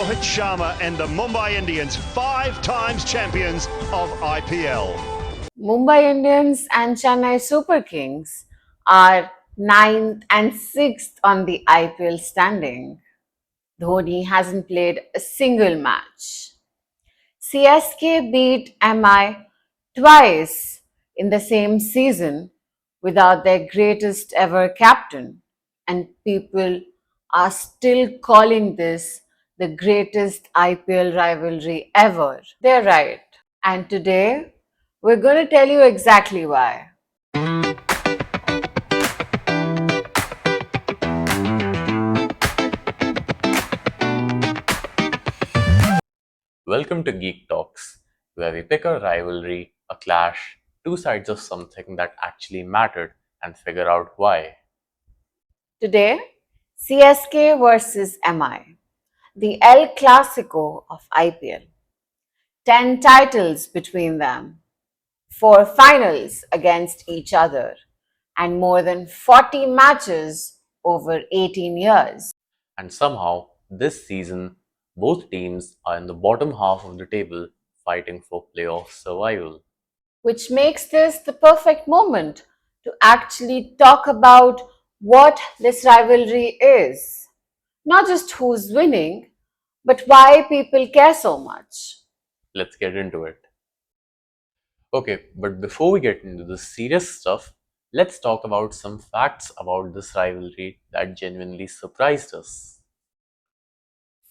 Rohit Sharma and the Mumbai Indians, 5 times champions of IPL. Mumbai Indians and Chennai Super Kings are 9th and 6th on the IPL standing. Dhoni hasn't played a single match. CSK beat MI twice in the same season without their greatest ever captain, and people are still calling this the greatest IPL rivalry ever. They're right. And today, we're going to tell you exactly why. Welcome to Geek Talks, where we pick a rivalry, a clash, two sides of something that actually mattered and figure out why. Today, CSK versus MI, the El Clasico of IPL. 10 titles between them, 4 finals against each other, and more than 40 matches over 18 years. And somehow, this season, both teams are in the bottom half of the table fighting for playoff survival. Which makes this the perfect moment to actually talk about what this rivalry is. Not just who's winning, but why people care so much. Let's get into it. Okay, but before we get into the serious stuff, let's talk about some facts about this rivalry that genuinely surprised us.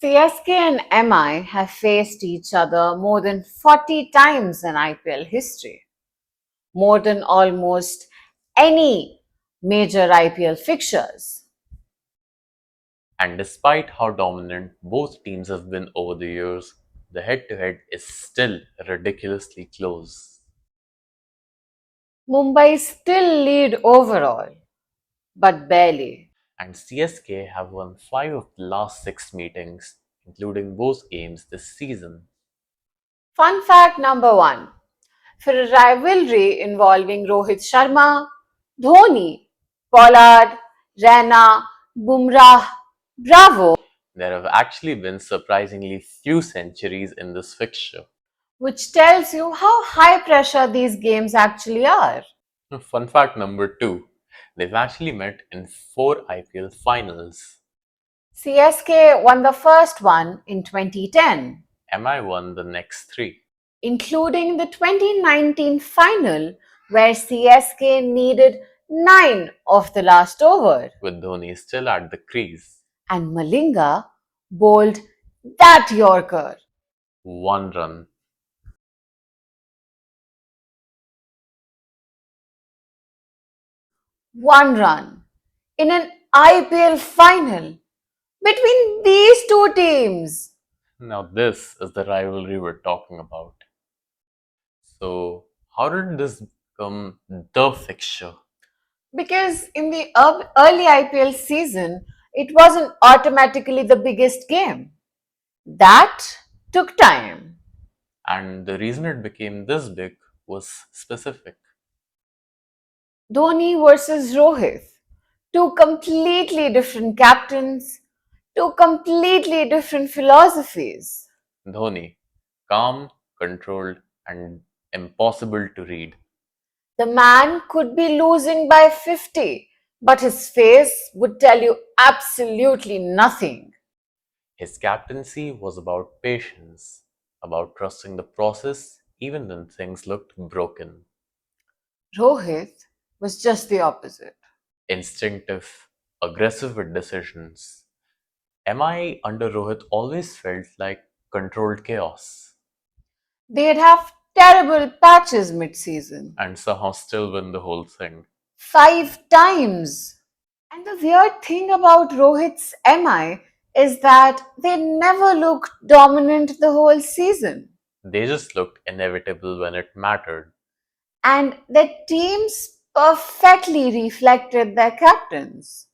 CSK and MI have faced each other more than 40 times in IPL history, more than almost any major IPL fixtures. And despite how dominant both teams have been over the years, the head to head is still ridiculously close. Mumbai still lead overall, but barely. And CSK have won 5 of the last 6 meetings, including both games this season. Fun fact number 1. For a rivalry involving Rohit Sharma, Dhoni, Pollard, Raina, Bumrah, Bravo, There have actually been surprisingly few centuries in this fixture. which tells you how high pressure these games actually are. Fun fact number 2, they've actually met in 4 IPL finals. CSK won the first one in 2010, MI won the next 3. including the 2019 final where CSK needed 9 of the last over, With Dhoni still at the crease. and Malinga bowled that Yorker. 1 run. One run in an IPL final between these two teams. Now this is the rivalry we're talking about. So, how did this become the fixture? Because in the early IPL season, it wasn't automatically the biggest game. That took time. And the reason it became this big was specific. Dhoni versus Rohit. Two completely different captains, two completely different philosophies. Dhoni, calm, controlled, and impossible to read. The man could be losing by 50, but his face would tell you absolutely nothing. His captaincy was about patience, about trusting the process even when things looked broken. Rohit was just the opposite. Instinctive, aggressive with decisions. MI under Rohit always felt like controlled chaos They'd have terrible patches mid-season. and somehow still win the whole thing. 5 times. And the weird thing about Rohit's MI is that they never looked dominant the whole season. They just looked inevitable when it mattered. And their teams perfectly reflected their captains.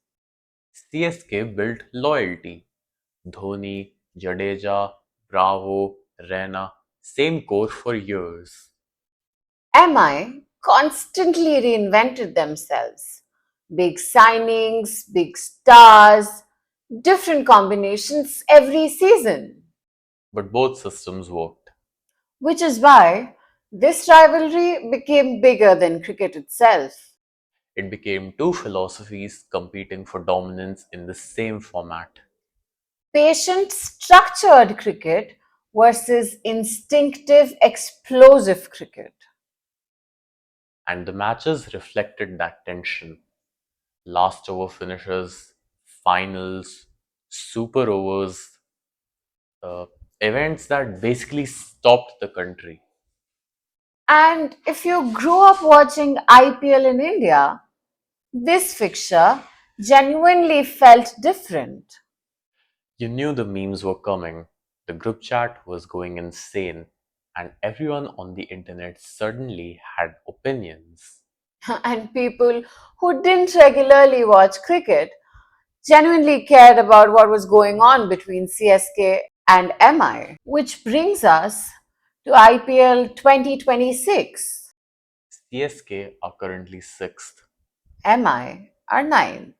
CSK built loyalty. Dhoni, Jadeja, Bravo, Raina, same core for years. MI constantly reinvented themselves. Big signings, big stars, different combinations every season. but both systems worked. Which is why this rivalry became bigger than cricket itself. It became two philosophies competing for dominance in the same format. Patient, structured cricket versus instinctive, explosive cricket. And the matches reflected that tension. Last over finishes, finals, super overs, uh, events that basically stopped the country. And if you grew up watching IPL in India, this fixture genuinely felt different. You knew the memes were coming, the group chat was going insane, and everyone on the internet suddenly had opinions. And people who didn't regularly watch cricket genuinely cared about what was going on between CSK and MI. Which brings us to IPL 2026. CSK are currently sixth, MI are ninth.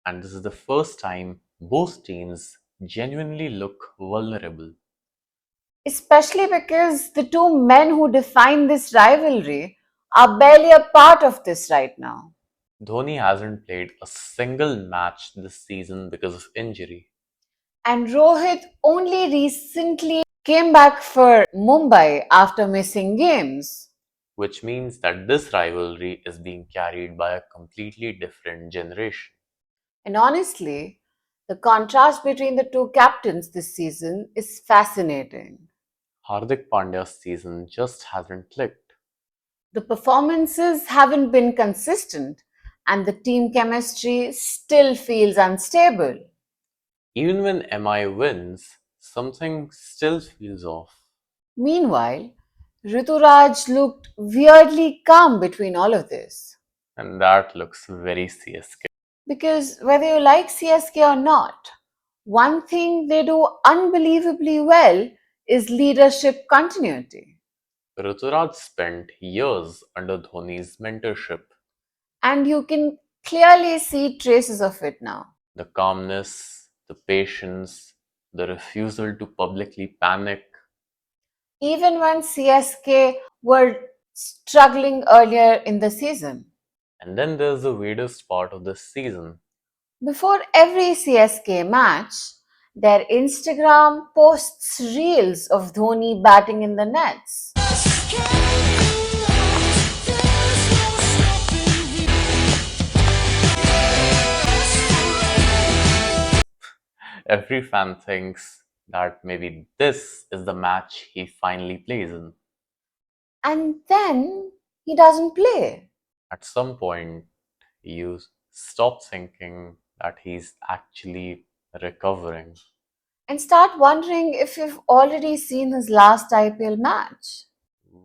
and this is the first time both teams genuinely look vulnerable. Especially because the two men who define this rivalry are barely a part of this right now. Dhoni hasn't played a single match this season because of injury, And Rohit only recently came back for Mumbai after missing games. which means that this rivalry is being carried by a completely different generation. And honestly, the contrast between the two captains this season is fascinating. Hardik Pandya's season just hasn't clicked. The performances haven't been consistent, and the team chemistry still feels unstable. Even when MI wins, something still feels off. Meanwhile, Ruturaj looked weirdly calm between all of this. And that looks very CSK. Because whether you like CSK or not, one thing they do unbelievably well is leadership continuity. Ruturaj spent years under Dhoni's mentorship. And you can clearly see traces of it now. The calmness, the patience, the refusal to publicly panic. Even when CSK were struggling earlier in the season. And then there's the weirdest part of this season. Before every CSK match, their Instagram posts reels of Dhoni batting in the nets. Every fan thinks that maybe this is the match he finally plays in. And then he doesn't play. At some point, you stop thinking that he's actually recovering, And start wondering if you've already seen his last IPL match.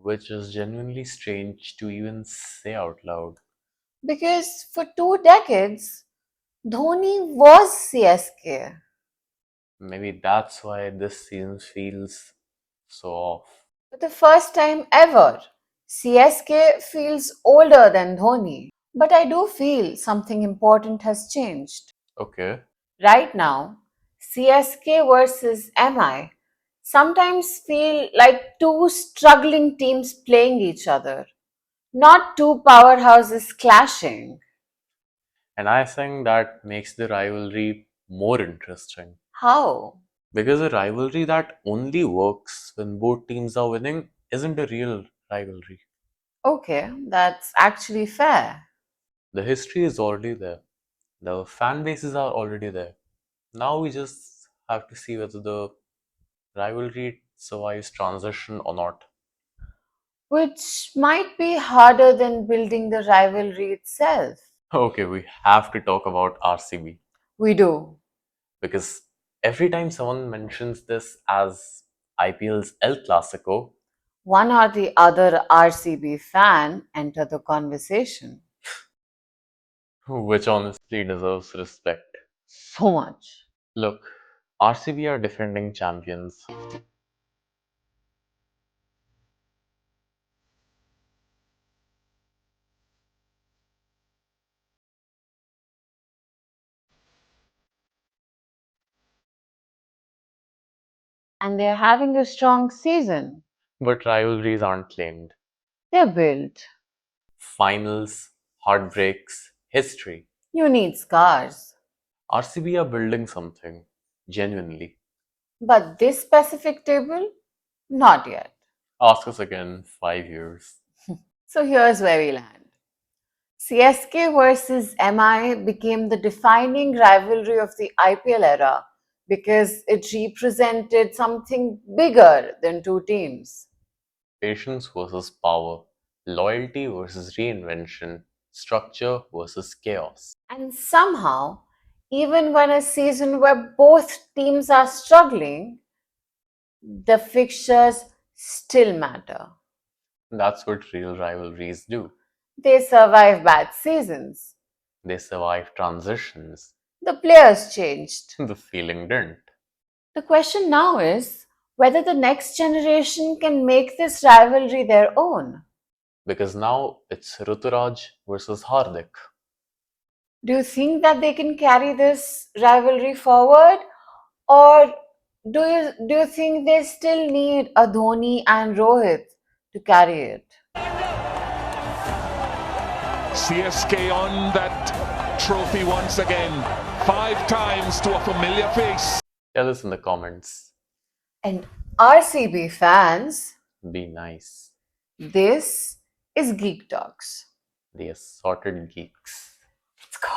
which is genuinely strange to even say out loud. Because for 2 decades, Dhoni was CSK. Maybe that's why this season feels so off. For the first time ever, CSK feels older than Dhoni. But I do feel something important has changed. Okay, Right now, CSK versus MI sometimes feel like two struggling teams playing each other, not two powerhouses clashing. and I think that makes the rivalry more interesting. How? Because a rivalry that only works when both teams are winning isn't a real rivalry. Okay, that's actually fair. The history is already there, the fan bases are already there. Now we just have to see whether the rivalry survives transition or not. Which might be harder than building the rivalry itself. Okay, we have to talk about RCB We do. because every time someone mentions this as IPL's El Clasico, One or the other RCB fan enter the conversation. which honestly deserves respect. So much. Look, RCB are defending champions. And they're having a strong season. But rivalries aren't claimed. They're built. Finals, heartbreaks, history. You need scars. RCB are building something, genuinely. But this specific table? Not yet. Ask us again 5 years. So here's where we land. CSK versus MI became the defining rivalry of the IPL era because it represented something bigger than two teams. Patience versus power, loyalty versus reinvention, structure versus chaos. And somehow, even when a season where both teams are struggling, the fixtures still matter. That's what real rivalries do. They survive bad seasons. They survive transitions. The players changed. The feeling didn't. The question now is whether the next generation can make this rivalry their own. Because now it's Ruturaj versus Hardik. Do you think that they can carry this rivalry forward? Or do you think they still need a Dhoni and Rohit to carry it? CSK on that trophy once again. 5 times to a familiar face. Tell us in the comments. And RCB fans, Be nice. this is Geek Talks. The Assorted Geeks. Let's go.